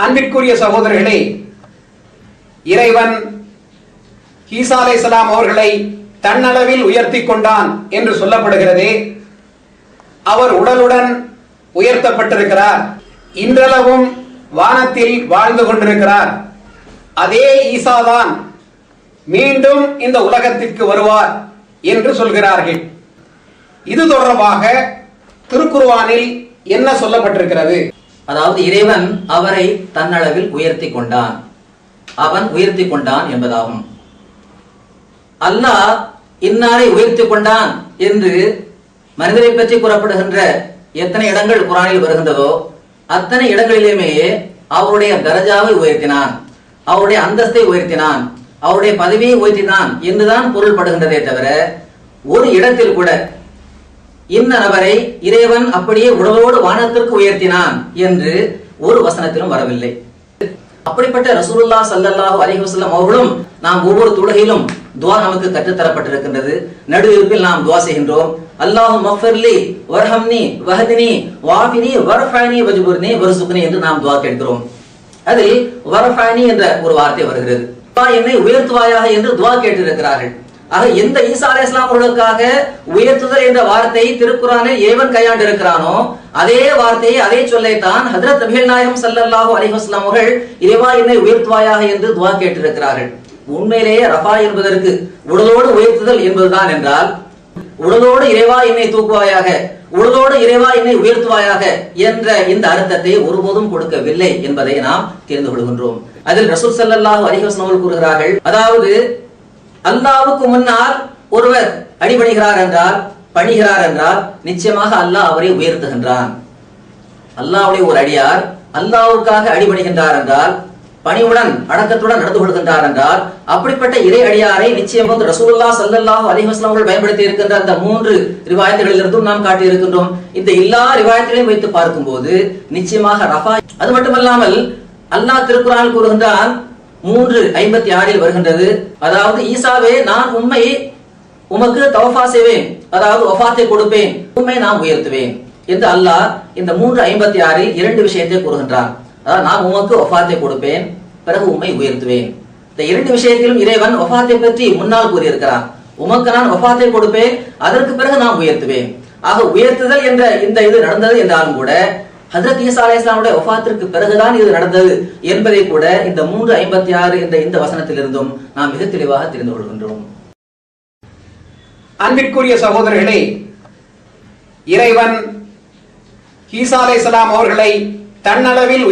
அன்பிற்குரிய சகோதரர்களே, இறைவன் ஈசா அலைஹிஸ்ஸலாம் அவர்களை தன்னளவில் உயர்த்தி கொண்டான் என்று சொல்லப்படுகிறதே, அவர் உடலுடன் உயர்த்தப்பட்டிருக்கிறார். இன்றளவும் வானத்தில் வாழ்ந்து கொண்டிருக்கிறார். அதே ஈசாதான் மீண்டும் இந்த உலகத்திற்கு வருவார் என்று சொல்கிறார்கள். இது தொடர்பாக திருக்குர்ஆனில் என்ன சொல்லப்பட்டிருக்கிறது? அதாவது இறைவன் அவரை தன்னளவில் உயர்த்தி கொண்டான், அவன் உயர்த்தி கொண்டான் என்பதாகும். அல்லாஹ் இன்னாரை உயர்த்தி கொண்டான் என்று மனிதரை பற்றி கூறப்படுகின்ற எத்தனை இடங்கள் குர்ஆனில் வருகின்றதோ அத்தனை இடங்களிலுமே அவருடைய தரஜாவை உயர்த்தினான், அவருடைய அந்தஸ்தை உயர்த்தினான், அவருடைய பதவியை உயர்த்தினான் என்றுதான் பொருள்படுகின்றதே தவிர ஒரு இடத்தில் கூட இந்த நபரை இறைவன் அப்படியே உடலோடு வானத்திற்கு உயர்த்தினான் என்று ஒரு வசனத்திலும் வரவில்லை. அப்படிப்பட்ட ரசூலுல்லாஹ் ஸல்லல்லாஹு அலைஹி வஸல்லம் அவர்களும் நாம் ஒவ்வொரு தொழுகையிலும் துஆ நமக்கு கற்றுத்தரப்பட்டிருக்கின்றது. நடுவிற்பில் நாம் துஆ செய்கின்றோம். அல்லாஹும்ம ஃபிர்லி வர்ஹம்னி வஹ்தினி வஆஃபினி வர்ஃபனி வஜ்புர்னி வர்சுக்னி என்று நாம் துஆ கேட்கிறோம். அதில் வர்ஃபனி என்ற ஒரு வார்த்தை வருகிறது. என்னை உயர்த்துவாயாக என்று துஆ கேட்டிருக்கிறார்கள். ஆக எந்த ஈசா அலைஹிஸ்ஸலாம் அவர்களுக்காக உயர்த்துதல் என்ற வார்த்தை திருக்குர்ஆனில் ஏவன் கையாண்டு இருக்கிறானோ அதே வார்த்தையை அதே சொல்லைத்தான் ஹஜ்ரத் நபிகள் நாயகம் ஸல்லல்லாஹு அலைஹி வஸல்லம் அவர்கள் இறைவா என்னை உயர்த்துவாயாக என்று துஆ கேட்டிருக்கிறார்கள். உண்மையிலேயே ரஃபா என்பதற்கு உடலோடு உயர்த்துதல் என்பதுதான் என்றால் உடலோடு இறைவா என்னை தூக்குவாயாக, உடலோடு இறைவா என்னை உயர்த்துவாயாக என்ற இந்த அர்த்தத்தை ஒருபோதும் கொடுக்கவில்லை என்பதை நாம் தெரிந்து கொள்கின்றோம். அதில் ரசூல் ஸல்லல்லாஹு அலைஹி வஸல்லம் அவர்கள் கூறுகிறார்கள், அதாவது அல்லாஹ்வுக்கு முன்னால் ஒருவர் அடிபணிகிறார் என்றால், பணிகிறார் என்றால் நிச்சயமாக அல்லாஹ் அவரை உயர்த்துகின்றான். அல்லாஹ்வுடைய ஒரு அடியார் அல்லாஹ்வுக்காக அடிபணிகின்றார் என்றால், பணிவுடன் அடக்கத்துடன் நடந்து கொள்கின்றார் என்றால், அப்படிப்பட்ட இறை அடியாரை நிச்சயமாக ரசூலுல்லாஹ் ஸல்லல்லாஹு அலைஹி வஸல்லம் அவர்கள் பயன்படுத்தி இருக்கின்ற அந்த 3 ரிவாயத்துகளிலிருந்தும் நாம் காட்டி இருக்கின்றோம். இந்த எல்லா ரிவாயத்தையும் வைத்து பார்க்கும்போது நிச்சயமாக ரஃபா. அது மட்டுமல்லாமல் அல்லாஹ் திருக்குர்ஆனில் கூறுகின்றான் 3:56 வருகின்றது, அதாவது ஈசாவே நான் உம்மை உமக்கு தவஃபா செய்வேன், அதாவது வஃபாத்தை கொடுப்பேன், உம்மை நான் உயர்த்துவேன் என்று அல்லாஹ் இந்த 3:56 2 விஷயத்தை கூறுகின்றான். அதாவது நான் உமக்கு வஃபாத்தை கொடுப்பேன், பிறகு உம்மை உயர்த்துவேன். இந்த 2 விஷயத்திலும் இறைவன் வஃபாத்தை பற்றி முன்னால் கூறியிருக்கிறான். உமக்கு நான் வஃபாத்தை கொடுப்பேன், அதற்கு பிறகு நான் உயர்த்துவேன். ஆக உயர்த்துதல் என்ற இந்த இது நடந்தது என்றாலும் கூட ஹஜ்ரத் ஈசா அலைஹிஸ்ஸலாமுடைய வஃபாத்திற்கு பிறகுதான் இது நடந்தது என்பதை கூட இந்த 3:56 என்ற இந்த வசனத்திலிருந்தும் நாம் மிக தெளிவாக தெரிந்து கொள்கின்றோம். அன்பிற்குரிய சகோதரர்களே, இறைவன் ஈசா அலைஹிஸ்ஸலாம் அவர்களை தன்னளவில்